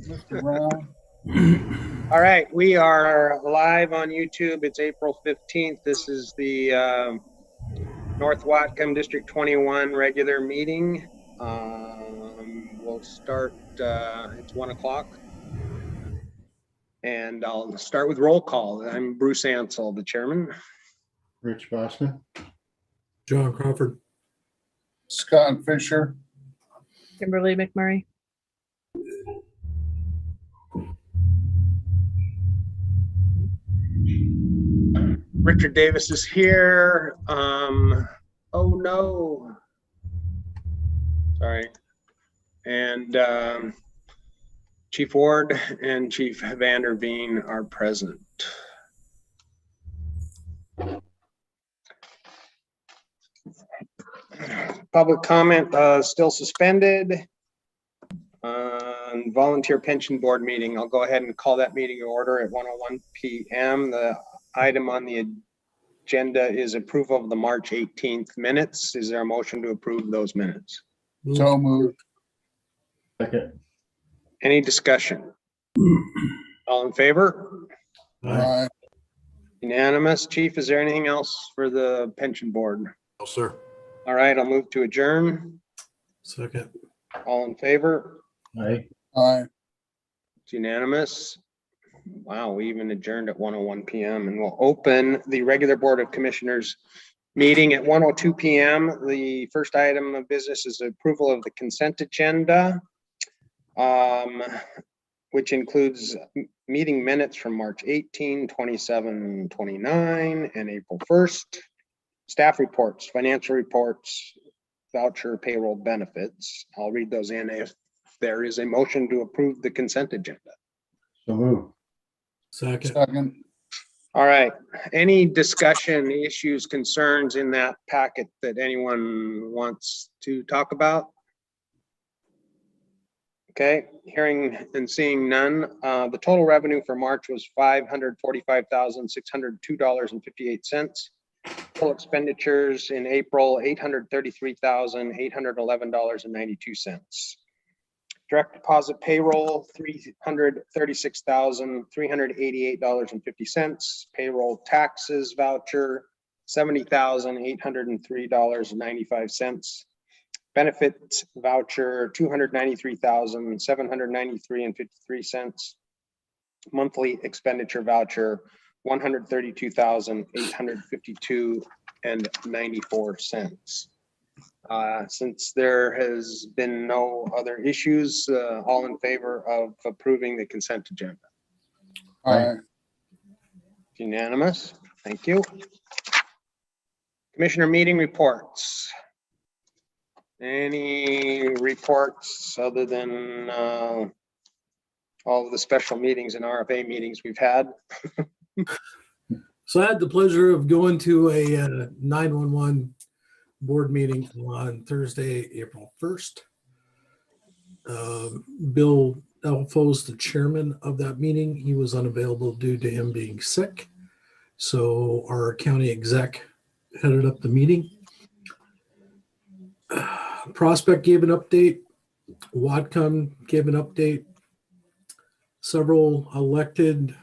Mr. Brown. All right, we are live on YouTube. It's April 15th. This is the North Whatcom District 21 regular meeting. We'll start, it's 1 o'clock. And I'll start with roll call. I'm Bruce Ansell, the chairman. Rich Boston. John Crawford. Scott Fisher. Kimberly McMurray. Richard Davis is here. Oh no. Sorry. And Chief Ward and Chief Vanderveen are present. Public comment still suspended. Volunteer Pension Board meeting. I'll go ahead and call that meeting to order at 1:01 p.m. The item on the agenda is approval of the March 18th minutes. Is there a motion to approve those minutes? So moved. Second. Any discussion? All in favor? Aye. Unanimous. Chief, is there anything else for the pension board? No, sir. All right, I'll move to adjourn. Second. All in favor? Aye. Aye. It's unanimous. Wow, we even adjourned at 1:01 p.m. and we'll open the regular Board of Commissioners meeting at 1:02 p.m. The first item of business is approval of the consent agenda, which includes meeting minutes from March 18, 27, 29, and April 1st, staff reports, financial reports, voucher, payroll, benefits. I'll read those in if there is a motion to approve the consent agenda. So moved. Second. Second. All right, any discussion, issues, concerns in that packet that anyone wants to talk about? Okay, hearing and seeing none. The total revenue for March was $545,602.58. Total expenditures in April, $833,811.92. Direct deposit payroll, $336,388.50. Payroll taxes voucher, $70,803.95. Benefits voucher, $293,793.53. Monthly expenditure voucher, $132,852.94. Since there has been no other issues, all in favor of approving the consent agenda? Aye. Unanimous. Thank you. Commissioner meeting reports. Any reports other than all of the special meetings and RFA meetings we've had? So I had the pleasure of going to a 911 board meeting on Thursday, April 1st. Bill Elfo's the chairman of that meeting. He was unavailable due to him being sick. So our county exec headed up the meeting. Prospect gave an update. Whatcom gave an update. Several elected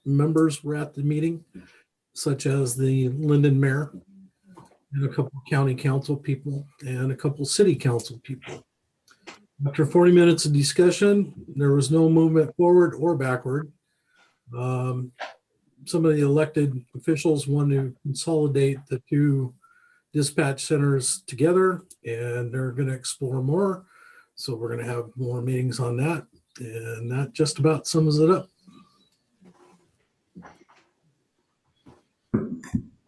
members were at the meeting, such as the Linden mayor and a couple of county council people and a couple of city council people. After 40 minutes of discussion, there was no movement forward or backward. Some of the elected officials want to consolidate the two dispatch centers together, and they're going to explore more. So we're going to have more meetings on that, and that just about sums it up.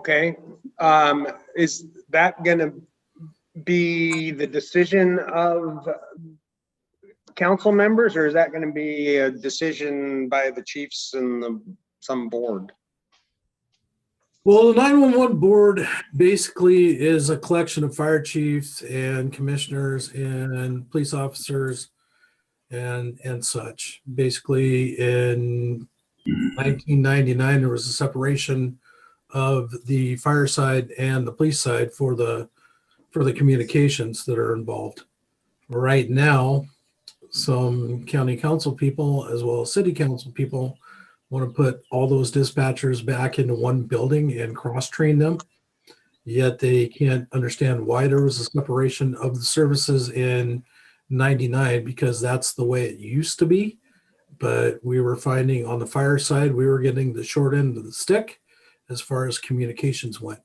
Okay, is that going to be the decision of council members, or is that going to be a decision by the chiefs and some board? Well, the 911 board basically is a collection of fire chiefs and commissioners and police officers and such. Basically, in 1999, there was a separation of the fire side and the police side for the communications that are involved. Right now, some county council people as well as city council people want to put all those dispatchers back into one building and cross-train them. Yet they can't understand why there was a separation of the services in 99, because that's the way it used to be. But we were finding on the fire side, we were getting the short end of the stick as far as communications went.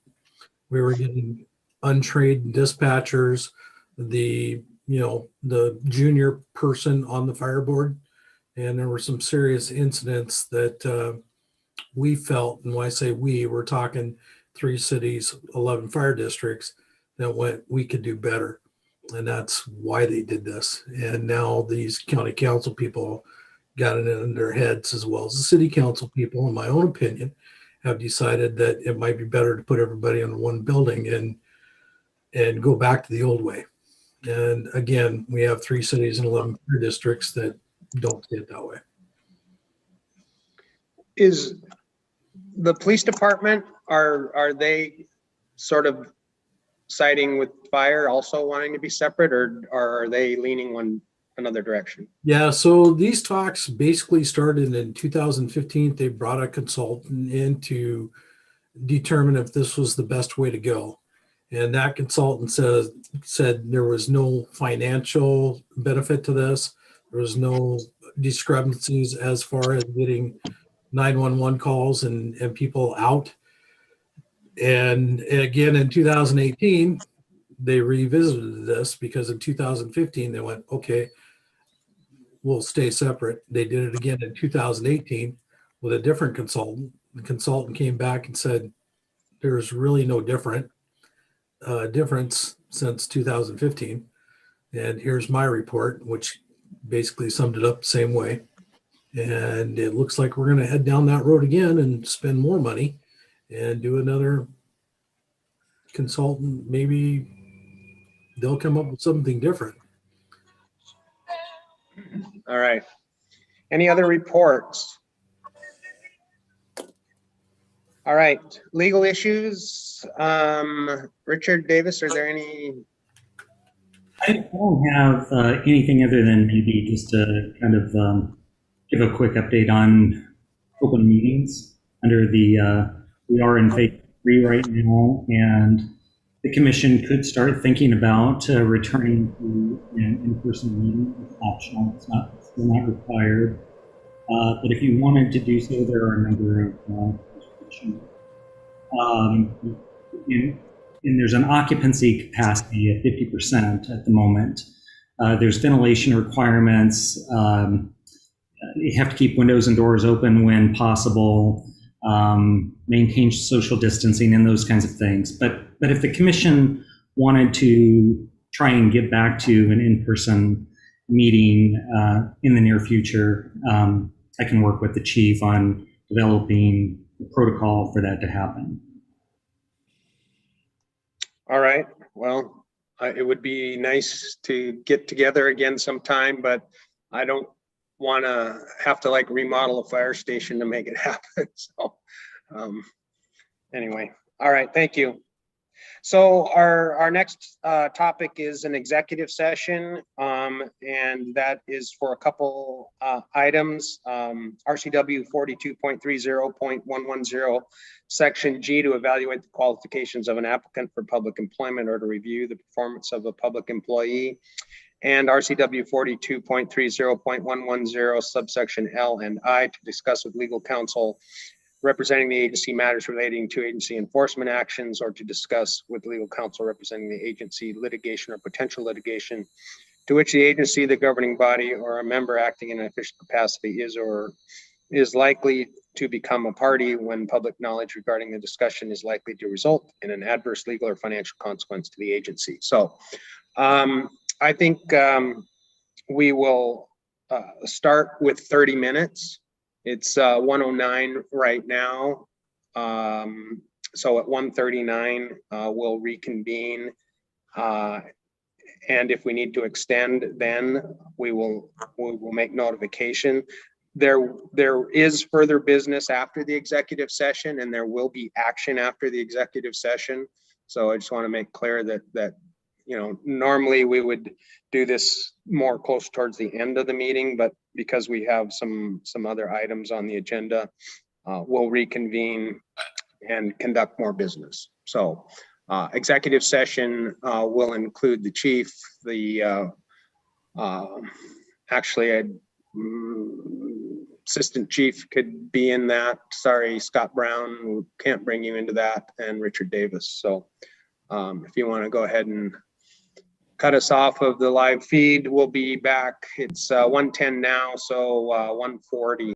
We were getting untrained dispatchers, the junior person on the fire board, and there were some serious incidents that we felt, and when I say we're talking 3 cities, 11 fire districts, that went, we could do better. And that's why they did this. And now these county council people got it in their heads, as well as the city council people, in my own opinion, have decided that it might be better to put everybody in one building and go back to the old way. And again, we have 3 cities and 11 fire districts that don't see it that way. Is the police department, are they sort of siding with fire, also wanting to be separate, or are they leaning another direction? Yeah, so these talks basically started in 2015. They brought a consultant in to determine if this was the best way to go. And that consultant said there was no financial benefit to this. There was no discrepancies as far as getting 911 calls and people out. And again, in 2018, they revisited this, because in 2015, they went, okay, we'll stay separate. They did it again in 2018 with a different consultant. The consultant came back and said, there's really no difference since 2015. And here's my report, which basically summed it up the same way. And it looks like we're going to head down that road again and spend more money and do another consultant. Maybe they'll come up with something different. All right. Any other reports? All right. Legal issues. Richard Davis, are there any? I don't have anything other than maybe just to kind of give a quick update on open meetings. Under the, we are in phase 3 right now, and the commission could start thinking about returning to an in-person meeting. It's optional, it's still not required. But if you wanted to do so, there are a number of restrictions. And there's an occupancy capacity of 50% at the moment. There's ventilation requirements. You have to keep windows and doors open when possible, maintain social distancing and those kinds of things. But if the commission wanted to try and get back to an in-person meeting in the near future, I can work with the chief on developing a protocol for that to happen. All right. Well, it would be nice to get together again sometime, but I don't want to have to like remodel a fire station to make it happen. So anyway, all right. Thank you. So our next topic is an executive session, and that is for a couple items. RCW 42.30.110, Section G, to evaluate the qualifications of an applicant for public employment or to review the performance of a public employee. And RCW 42.30.110, subsection L and I, to discuss with legal counsel representing the agency matters relating to agency enforcement actions, or to discuss with legal counsel representing the agency litigation or potential litigation to which the agency, the governing body, or a member acting in an official capacity is or is likely to become a party when public knowledge regarding the discussion is likely to result in an adverse legal or financial consequence to the agency. So I think we will start with 30 minutes. It's 1:09 right now. So at 1:39, we'll reconvene. And if we need to extend, then we will make notification. There is further business after the executive session, and there will be action after the executive session. So I just want to make clear that normally we would do this more close towards the end of the meeting, but because we have some other items on the agenda, we'll reconvene and conduct more business. So executive session will include the chief, assistant chief could be in that. Sorry, Scott Brown, we can't bring you into that, and Richard Davis. So if you want to go ahead and cut us off of the live feed, we'll be back. It's 1:10 now, so 1:40.